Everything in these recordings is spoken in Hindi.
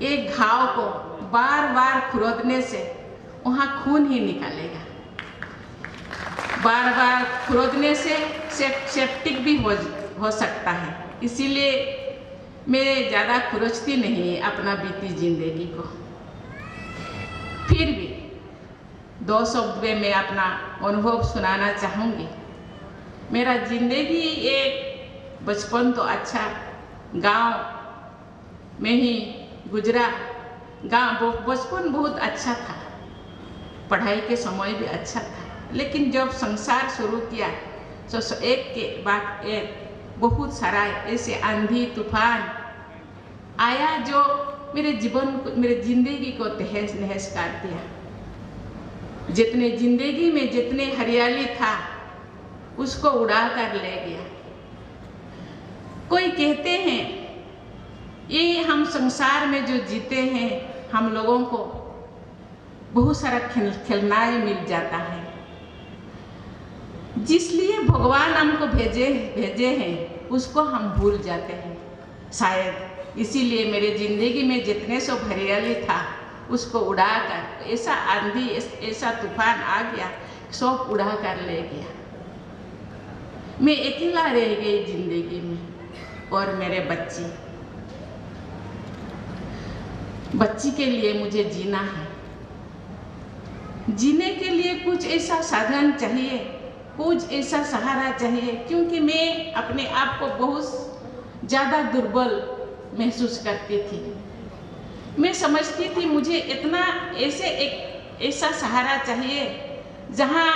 एक घाव को बार बार खुरदने से वहाँ खून ही निकलेगा। बार बार खुरदने से सेप्टिक भी हो सकता है। इसीलिए मैं ज़्यादा खुरचती नहीं अपना बीती जिंदगी को। फिर भी 2 शब्द में मैं अपना अनुभव सुनाना चाहूँगी। मेरा जिंदगी एक बचपन तो अच्छा गांव में ही गुजरा। बचपन बहुत अच्छा था, पढ़ाई के समय भी अच्छा था, लेकिन जब संसार शुरू किया तो एक के बाद एक बहुत सारा ऐसे आंधी तूफान आया जो मेरे जिंदगी को तहस नहस कर दिया। जितने जिंदगी में जितने हरियाली था उसको उड़ा कर ले गया। कोई कहते हैं ये हम संसार में जो जीते हैं हम लोगों को बहुत सारा खिलौनाएं मिल जाता है, जिसलिए भगवान हमको भेजे हैं उसको हम भूल जाते हैं। शायद इसीलिए मेरे जिंदगी में जितने सो हरियाली था उसको उड़ाकर ऐसा आंधी ऐसा तूफान आ गया, सब उड़ा कर ले गया। मैं अकेला रह गई जिंदगी में और मेरे बच्ची के लिए मुझे जीना है। जीने के लिए कुछ ऐसा साधन चाहिए, कुछ ऐसा सहारा चाहिए, क्योंकि मैं अपने आप को बहुत ज़्यादा दुर्बल महसूस करती थी। मैं समझती थी मुझे इतना ऐसा सहारा चाहिए जहाँ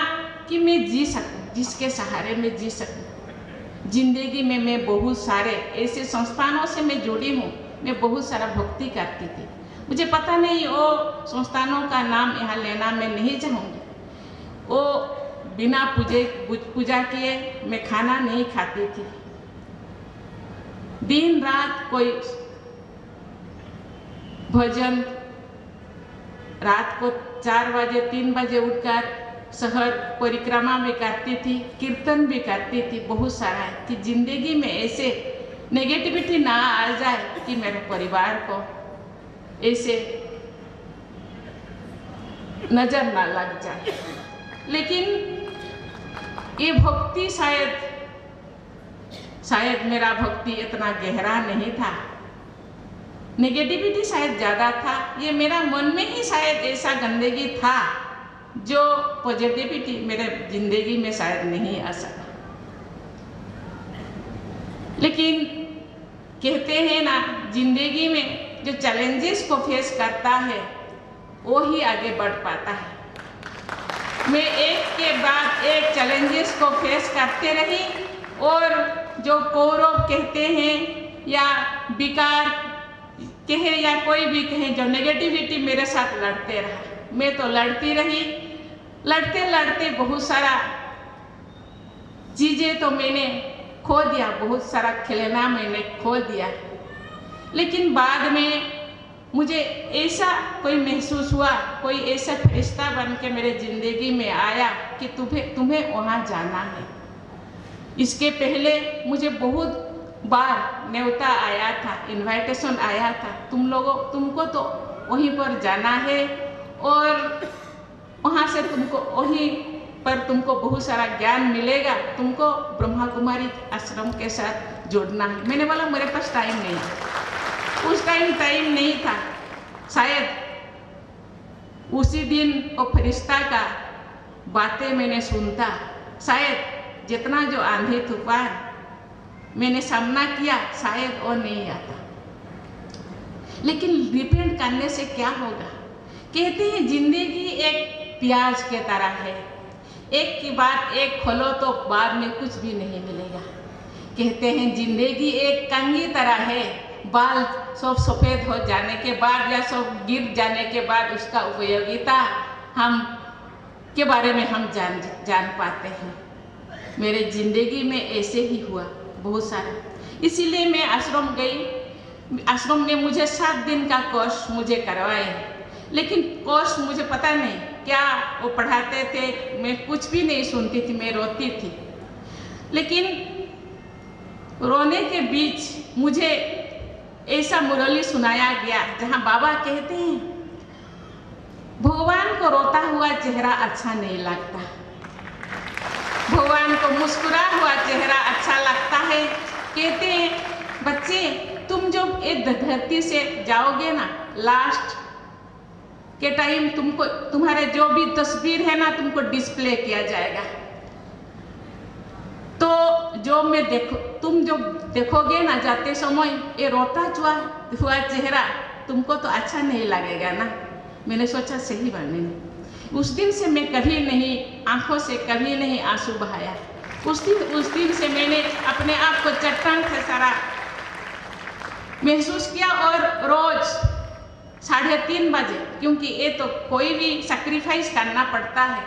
कि मैं जी सकूं, जिसके सहारे में जी सकूं। जिंदगी में मैं बहुत सारे ऐसे संस्थानों से मैं जुड़ी हूँ, मैं बहुत सारा भक्ति करती थी। मुझे पता नहीं वो संस्थानों का नाम यहाँ लेना मैं नहीं चाहूँगी। वो बिना पूजा किए मैं खाना नहीं खाती थी। दिन रात कोई भजन, रात को 4 बजे 3 बजे उठकर शहर परिक्रमा भी करती थी, कीर्तन भी करती थी। बहुत सारा है कि जिंदगी में ऐसे नेगेटिविटी ना आ जाए कि मेरे परिवार को ऐसे नजर ना लग जाए। लेकिन ये भक्ति शायद मेरा भक्ति इतना गहरा नहीं था, नेगेटिविटी शायद ज़्यादा था। ये मेरा मन में ही शायद ऐसा गंदगी था जो पॉजिटिविटी मेरे जिंदगी में शायद नहीं आ सका। लेकिन कहते हैं ना, जिंदगी में जो चैलेंजेस को फेस करता है वो ही आगे बढ़ पाता है। मैं एक के बाद एक चैलेंजेस को फेस करते रही और जो कौरव कहते हैं या विकार कहे या कोई भी कहे, जो नेगेटिविटी मेरे साथ लड़ते रहा, मैं तो लड़ती रही। लड़ते लड़ते बहुत सारा चीज़ें तो मैंने खो दिया, बहुत सारा खिलौना मैंने खो दिया। लेकिन बाद में मुझे ऐसा कोई महसूस हुआ, कोई ऐसा फरिश्ता बन के मेरे ज़िंदगी में आया कि तुम्हें वहाँ जाना है। इसके पहले मुझे बहुत बार न्योता आया था, इनविटेशन आया था, तुमको तो वहीं पर जाना है और वहाँ से वहीं पर तुमको बहुत सारा ज्ञान मिलेगा, तुमको ब्रह्मा कुमारी आश्रम के साथ जोड़ना है। मैंने बोला मेरे पास टाइम नहीं है। उस टाइम नहीं था। शायद उसी दिन वो फरिश्ता का बातें मैंने सुनता, शायद जितना जो आंधी तूफान मैंने सामना किया शायद वो नहीं आता। लेकिन डिपेंड करने से क्या होगा? कहते हैं जिंदगी एक प्याज के तरह है, एक के बाद एक खोलो तो बाद में कुछ भी नहीं मिलेगा। कहते हैं जिंदगी एक कंघी तरह है, बाल सब सफ़ेद हो जाने के बाद या सब गिर जाने के बाद उसका उपयोगिता हम के बारे में हम जान पाते हैं। मेरे ज़िंदगी में ऐसे ही हुआ बहुत सारा। इसीलिए मैं आश्रम गई। आश्रम में मुझे 7 दिन का कोर्स मुझे करवाए, लेकिन कोर्स मुझे पता नहीं क्या वो पढ़ाते थे, मैं कुछ भी नहीं सुनती थी, मैं रोती थी। लेकिन रोने के बीच मुझे ऐसा मुरली सुनाया गया जहाँ बाबा कहते हैं भगवान को रोता हुआ चेहरा अच्छा नहीं लगता, भगवान को मुस्कुरा हुआ चेहरा अच्छा लगता है। कहते हैं बच्चे तुम जो इस धरती से जाओगे ना, लास्ट के टाइम तुमको तुम्हारे जो भी तस्वीर है ना तुमको डिस्प्ले किया जाएगा। तो जो मैं तुम जो देखोगे ना जाते समय ये रोता हुआ चेहरा तुमको तो अच्छा नहीं लगेगा ना। मैंने सोचा सही बात नहीं। उस दिन से मैं कभी नहीं आंखों से कभी नहीं आंसू बहाया। उस दिन से मैंने अपने आप को चट्टान से सारा महसूस किया। और रोज 3:30 बजे, क्योंकि ये तो कोई भी सैक्रिफाइस करना पड़ता है।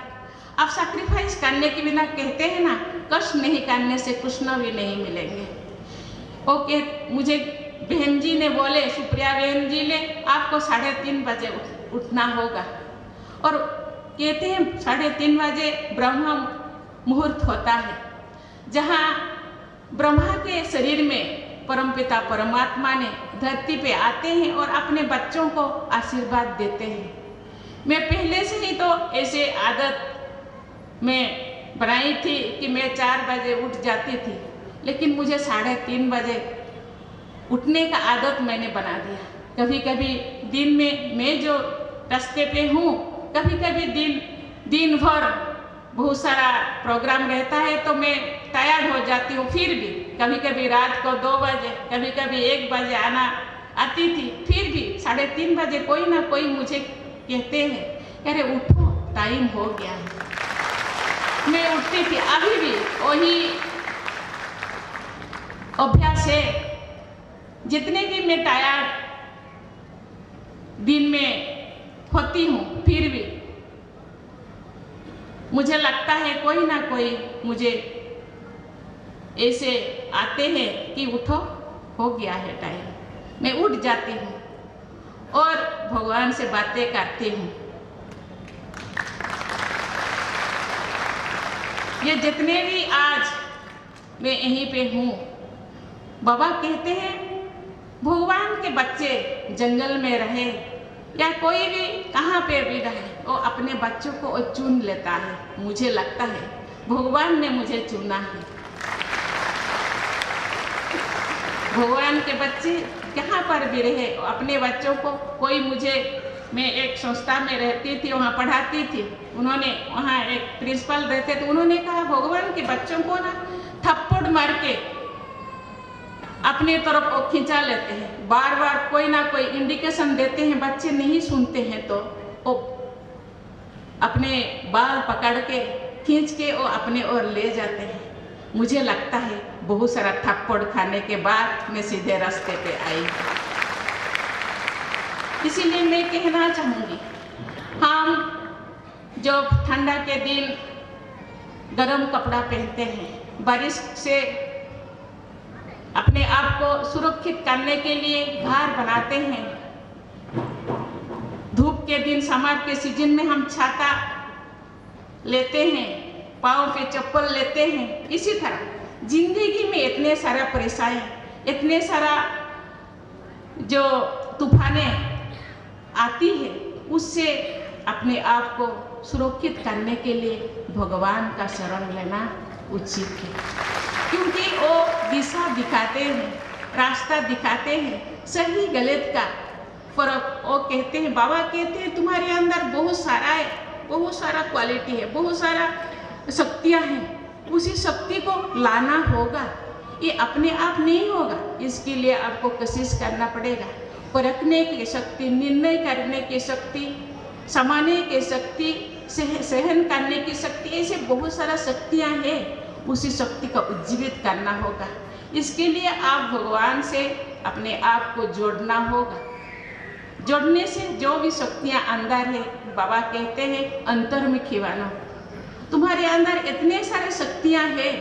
अब सैक्रिफाइस करने के बिना कहते हैं ना कष्ट नहीं करने से कुछ न भी नहीं मिलेंगे। ओके, मुझे बहन जी ने बोले, सुप्रिया बहन जी ने आपको 3:30 बजे उठना होगा। और कहते हैं 3:30 बजे ब्रह्म मुहूर्त होता है, जहाँ ब्रह्मा के शरीर में परमपिता परमात्मा ने धरती पे आते हैं और अपने बच्चों को आशीर्वाद देते हैं। मैं पहले से ही तो ऐसे आदत में बनाई थी कि मैं 4 बजे उठ जाती थी, लेकिन मुझे 3:30 बजे उठने का आदत मैंने बना दिया। कभी कभी दिन में मैं जो रास्ते पे हूँ, कभी कभी दिन भर बहुत सारा प्रोग्राम रहता है तो मैं टायर्ड हो जाती हूँ। फिर भी कभी कभी रात को 2 बजे, कभी कभी 1 बजे आती थी। फिर भी 3:30 बजे कोई ना कोई मुझे कहते हैं अरे उठो टाइम हो गया है। मैं उठती थी। अभी भी वही अभ्यास है। जितने भी मैं टायर्ड दिन में होती हूँ, फिर भी मुझे लगता है कोई ना कोई मुझे ऐसे आते हैं कि उठो हो गया है टाइम। मैं उठ जाती हूँ और भगवान से बातें करती हूँ। ये जितने भी आज मैं यहीं पे हूँ, बाबा कहते हैं भगवान के बच्चे जंगल में रहे या कोई भी कहाँ पे भी रहे, वो अपने बच्चों को चुन लेता है। मुझे लगता है भगवान ने मुझे चुना है। भगवान के बच्चे कहाँ पर भी रहे, अपने बच्चों को मैं एक संस्था में रहती थी, वहाँ पढ़ाती थी। उन्होंने वहाँ एक प्रिंसिपल रहते थे, उन्होंने कहा भगवान के बच्चों को ना थप्पड़ मार के अपने तरफ वो खिंचा लेते हैं। बार बार कोई ना कोई इंडिकेशन देते हैं, बच्चे नहीं सुनते हैं तो वो अपने बाल पकड़ के खींच के वो अपने ओर ले जाते हैं। मुझे लगता है बहुत सारा थप्पड़ खाने के बाद मैं सीधे रास्ते पे आई। इसीलिए मैं कहना चाहूँगी, हम जब ठंडा के दिन गर्म कपड़ा पहनते हैं, बारिश से अपने आप को सुरक्षित करने के लिए घर बनाते हैं, धूप के दिन समर के सीजन में हम छाता लेते हैं, पाँव पे चप्पल लेते हैं। इसी तरह जिंदगी में इतने सारा परेशानी, इतने सारा जो तूफानें आती है, उससे अपने आप को सुरक्षित करने के लिए भगवान का शरण लेना उचित है, क्योंकि वो दिशा दिखाते हैं, रास्ता दिखाते हैं, सही गलत का फर्क वो कहते हैं। बाबा कहते हैं तुम्हारे अंदर बहुत सारा है, बहुत सारा क्वालिटी है, बहुत सारा शक्तियाँ हैं, उसी शक्ति को लाना होगा। ये अपने आप नहीं होगा, इसके लिए आपको कोशिश करना पड़ेगा। परखने की शक्ति, निर्णय करने की शक्ति, समाने की शक्ति, सहन करने की शक्ति, ऐसे बहुत सारा शक्तियाँ हैं। उसी शक्ति को उज्जीवित करना होगा। इसके लिए आप भगवान से अपने आप को जोड़ना होगा। जोड़ने से जो भी शक्तियाँ अंदर है, बाबा कहते हैं अंतर्मुखी बनो। तुम्हारे अंदर इतने सारे शक्तियाँ हैं,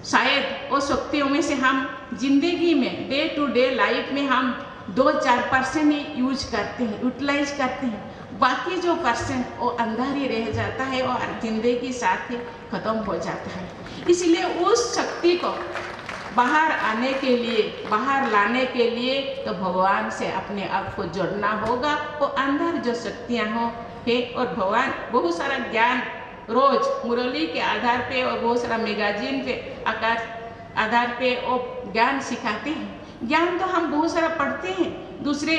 शायद वो शक्तियों में से हम जिंदगी में डे टू डे लाइफ में हम 2-4% ही यूज करते हैं, यूटिलाइज करते हैं। बाकी जो परसेंट वो अंदर ही रह जाता है और जिंदगी के साथ ही खत्म हो जाता है। इसलिए उस शक्ति को बाहर आने के लिए, बाहर लाने के लिए तो भगवान से अपने आप को जोड़ना होगा। वो अंदर जो शक्तियाँ हो है, और भगवान बहुत सारा ज्ञान रोज मुरली के आधार पे और बहुत सारा मैगजीन पे आधार पे वो ज्ञान सिखाते हैं। ज्ञान तो हम बहुत सारा पढ़ते हैं, दूसरे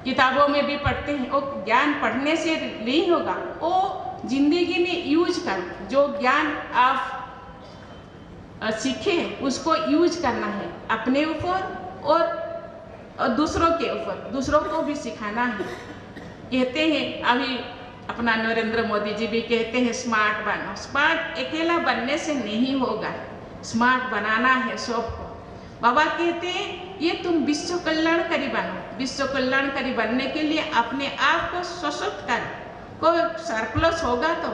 किताबों में भी पढ़ते हैं। वो ज्ञान पढ़ने से नहीं होगा, वो जिंदगी में यूज करो। जो ज्ञान आप सीखे उसको यूज करना है अपने ऊपर और दूसरों के ऊपर, दूसरों को भी सिखाना है। कहते हैं अभी अपना नरेंद्र मोदी जी भी कहते हैं स्मार्ट बनो। स्मार्ट अकेला बनने से नहीं होगा, स्मार्ट बनाना है सबको। बाबा कहते हैं ये तुम विश्व कल्याणकारी बनो। विश्व कल्याणकारी बनने के लिए अपने आप को सशक्त करो। कोई सरप्लस होगा तो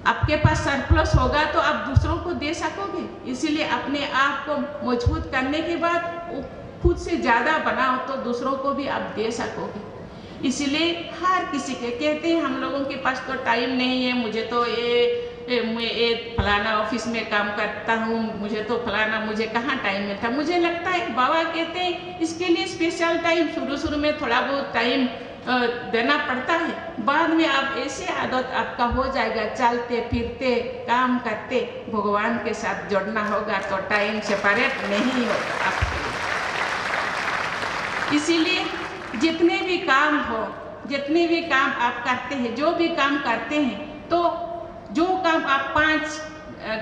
आपके पास सरप्लस होगा तो आप दूसरों को दे सकोगे। इसीलिए अपने आप को मजबूत करने के बाद खुद से ज़्यादा बनाओ तो दूसरों को भी आप दे सकोगे। इसीलिए हर किसी के कहते हैं हम लोगों के पास तो टाइम नहीं है, मुझे तो मैं फलाना ऑफिस में काम करता हूँ, मुझे तो फलाना, मुझे कहाँ टाइम मिलता। मुझे लगता है बाबा कहते हैं इसके लिए स्पेशल टाइम शुरू में थोड़ा बहुत टाइम देना पड़ता है, बाद में आप ऐसे आदत आपका हो जाएगा, चलते फिरते काम करते भगवान के साथ जोड़ना होगा तो टाइम सेपरेट नहीं होगा आपके लिए। इसीलिए जितने भी काम हो, जितने भी काम आप करते हैं, जो भी काम करते हैं, तो जो काम आप 5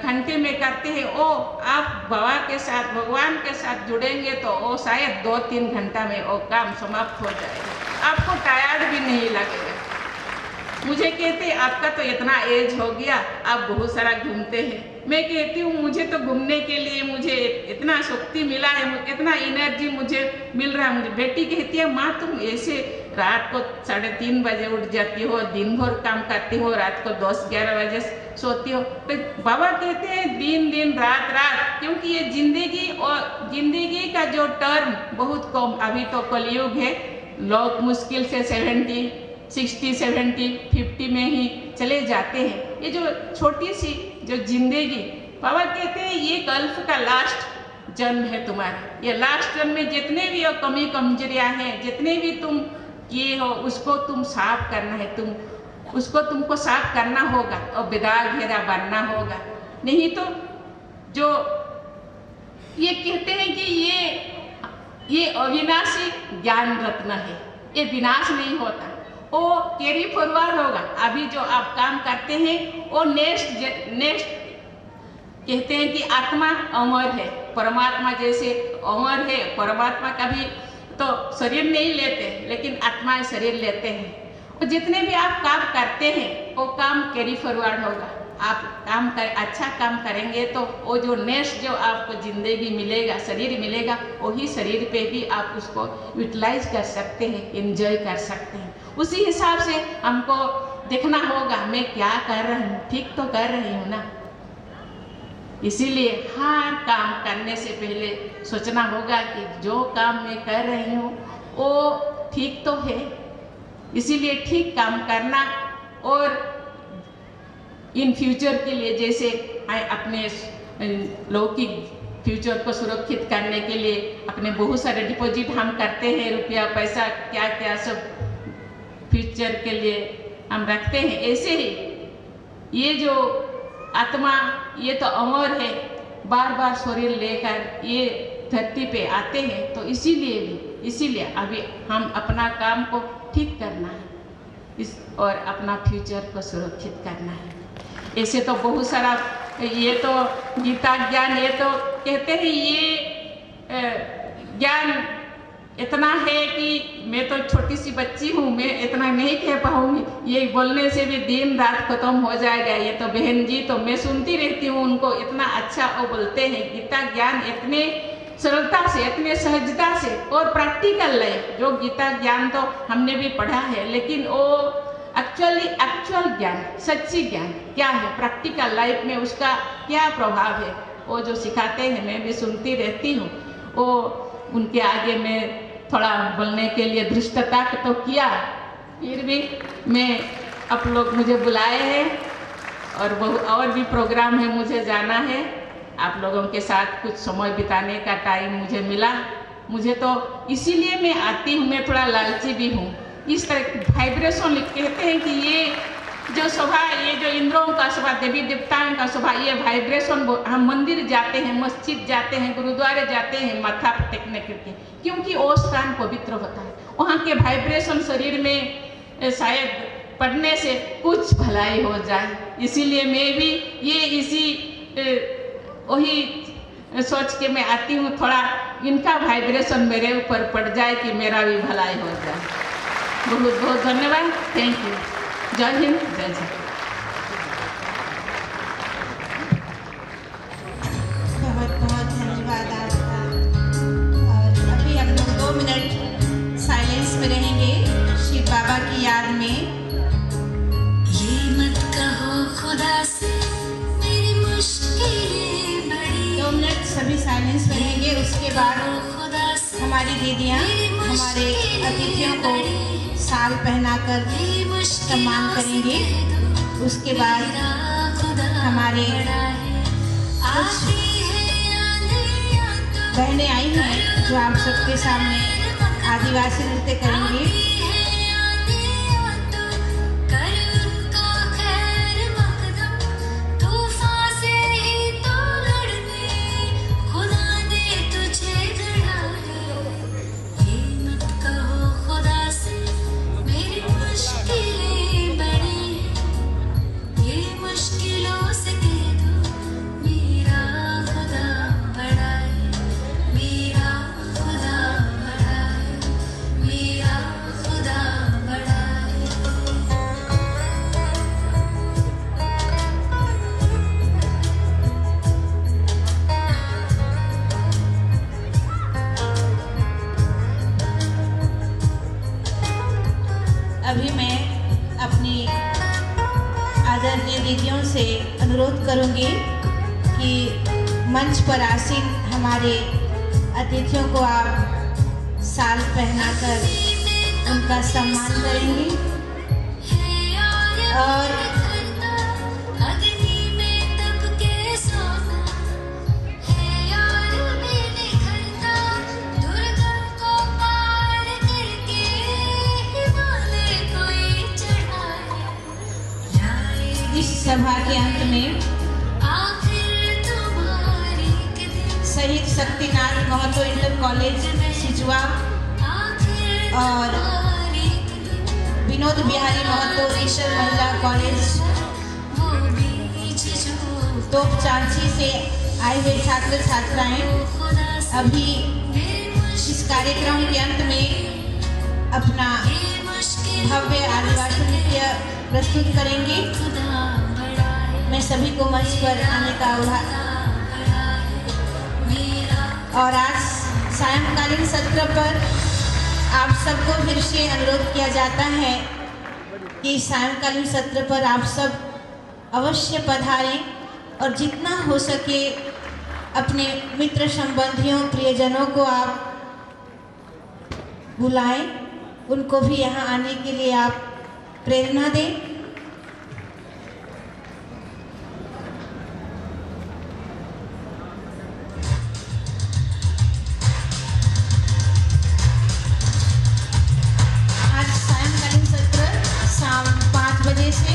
घंटे में करते हैं वो आप बाबा के साथ, भगवान के साथ जुड़ेंगे तो वो शायद 2-3 घंटा में वो काम समाप्त हो जाएगा। आपको टायर्ड भी नहीं लगेगा। मुझे कहते आपका तो इतना एज हो गया, आप बहुत सारा घूमते हैं। मैं कहती हूँ मुझे तो घूमने के लिए मुझे इतना शक्ति मिला है, इतना एनर्जी मुझे मिल रहा है। मुझे बेटी कहती है माँ तुम ऐसे रात को 3:30 बजे उठ जाती हो, दिन भर काम करती हो, रात को 10-11 बजे सोती हो। तो बाबा कहते हैं दिन रात, क्योंकि ये जिंदगी और जिंदगी का जो टर्म बहुत कम, अभी तो कलयुग है, लोग मुश्किल से 70, 60, 70, 50 में ही चले जाते हैं। ये जो छोटी सी जो जिंदगी, बाबा कहते हैं ये गल्फ का लास्ट जन्म है तुम्हारा। ये लास्ट जन्म में जितने भी कमी कमजोरियां हैं, जितने भी तुम किए हो, उसको तुम साफ करना है। तुमको साफ करना होगा और बेदाग घेरा बनना होगा। नहीं तो जो ये कहते हैं कि ये अविनाशी ज्ञान रत्न है, ये विनाश नहीं होता, वो कैरी फॉरवर्ड होगा। अभी जो आप काम करते हैं वो नेक्स्ट कहते हैं कि आत्मा अमर है, परमात्मा जैसे अमर है। परमात्मा कभी तो शरीर नहीं लेते, लेकिन आत्मा शरीर लेते हैं। और जितने भी आप काम करते हैं वो काम कैरी फॉरवर्ड होगा। आप अच्छा काम करेंगे तो वो जो नेक्स्ट जो आपको जिंदगी मिलेगा, शरीर मिलेगा, वही शरीर पे भी आप उसको यूटिलाइज कर सकते हैं, एंजॉय कर सकते हैं। उसी हिसाब से हमको देखना होगा मैं क्या कर रही हूँ, ठीक तो कर रही हूँ ना। इसीलिए हर काम करने से पहले सोचना होगा कि जो काम मैं कर रही हूँ वो ठीक तो है। इसीलिए ठीक काम करना और इन फ्यूचर के लिए, जैसे अपने लौकिक फ्यूचर को सुरक्षित करने के लिए अपने बहुत सारे डिपॉजिट हम करते हैं, रुपया पैसा क्या क्या सब फ्यूचर के लिए हम रखते हैं। ऐसे ही ये जो आत्मा ये तो अमर है, बार बार शरीर लेकर ये धरती पे आते हैं। तो इसीलिए अभी हम अपना काम को ठीक करना है और अपना फ्यूचर को सुरक्षित करना है। ऐसे तो बहुत सारा, ये तो गीता ज्ञान, ये तो कहते हैं ये ज्ञान इतना है कि मैं तो छोटी सी बच्ची हूँ, मैं इतना नहीं कह पाऊँगी। ये बोलने से भी दिन रात खत्म हो जाएगा। ये तो बहन जी तो मैं सुनती रहती हूँ उनको, इतना अच्छा वो बोलते हैं। गीता ज्ञान इतने सरलता से, इतने सहजता से, और प्रैक्टिकल लाइफ जो गीता ज्ञान तो हमने भी पढ़ा है, लेकिन वो एक्चुअल ज्ञान, सच्ची ज्ञान क्या है, प्रैक्टिकल लाइफ में उसका क्या प्रभाव है, वो जो सिखाते हैं मैं भी सुनती रहती हूँ। वो उनके आगे मैं थोड़ा बोलने के लिए धृष्टता तो किया, फिर भी मैं आप लोग मुझे बुलाए हैं और भी प्रोग्राम है, मुझे जाना है। आप लोगों के साथ कुछ समय बिताने का टाइम मुझे मिला। मुझे तो इसीलिए मैं आती हूँ, मैं थोड़ा लालची भी हूँ। इस तरह वाइब्रेशन कहते हैं कि ये जो सभा, ये जो इंद्रों का सभा, देवी देवताओं का सभा, ये वाइब्रेशन, हम मंदिर जाते हैं, मस्जिद जाते हैं, गुरुद्वारे जाते हैं माथा पर टेकने के लिए, क्योंकि वो स्थान पवित्र होता है। वहाँ के वाइब्रेशन शरीर में शायद पढ़ने से कुछ भलाई हो जाए, इसीलिए मैं भी ये इसी वही सोच के मैं आती हूँ, थोड़ा इनका वाइब्रेशन मेरे ऊपर पड़ जाए कि मेरा भी भलाई हो जाए। बहुत बहुत धन्यवाद, थैंक यू। जय हिंद, जय जय। बहुत बहुत धन्यवाद आपका। और अभी हम लोग 2 मिनट साइलेंस में रहेंगे शिव बाबा की याद में। ये मत कहो खुदा से मेरी मुश्किलें बड़ी। 2 मिनट सभी साइलेंस में रहेंगे। उसके बाद खुदा से हमारी दीदियाँ हमारे अतिथियों को साल पहनाकर सम्मान करेंगे। उसके बाद हमारे कुछ बहनें आई हैं जो आप सबके सामने आदिवासी नृत्य करेंगी। अभी मैं अपनी आदरणीय दीदियों से अनुरोध करूंगी कि मंच पर आसीन हमारे अतिथियों को आप साल पहनाकर उनका सम्मान करेंगी। और इस सभा के अंत में शहीद शक्तिनाथ महतो इंटर कॉलेज सिजुआ और विनोद बिहारी महतो ईश्वर महिला कॉलेज तोपचांची से आए हुए छात्र छात्राएं अभी इस कार्यक्रम के अंत में अपना भव्य आदिवासी नृत्य प्रस्तुत करेंगे। मैं सभी को मंच पर आने का और आज सायंकालीन सत्र पर आप सबको फिर से अनुरोध किया जाता है कि सायंकालीन सत्र पर आप सब अवश्य पधारें और जितना हो सके अपने मित्र संबंधियों प्रियजनों को आप बुलाएं, उनको भी यहाँ आने के लिए आप प्रेरणा दें। आज सायंकालीन सत्र शाम 5 बजे से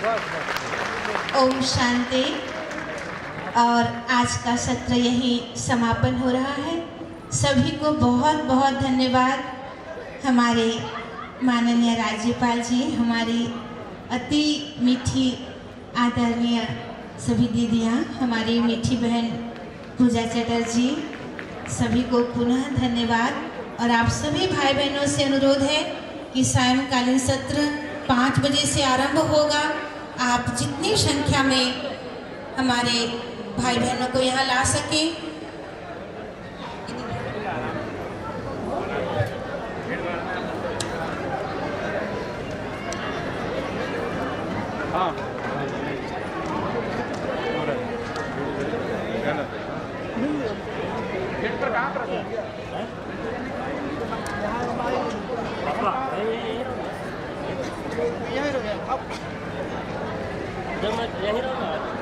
ओम शांति। और आज का सत्र यही समापन हो रहा है। सभी को बहुत बहुत धन्यवाद। हमारे माननीय राज्यपाल जी, हमारी अति मीठी आदरणीय सभी दीदियाँ, हमारी मीठी बहन पूजा चटर्जी, सभी को पुनः धन्यवाद। और आप सभी भाई बहनों से अनुरोध है कि सायंकालीन सत्र 5 बजे से आरंभ होगा। आप जितनी संख्या में हमारे भाई बहनों को यहाँ ला सकें। यही रहो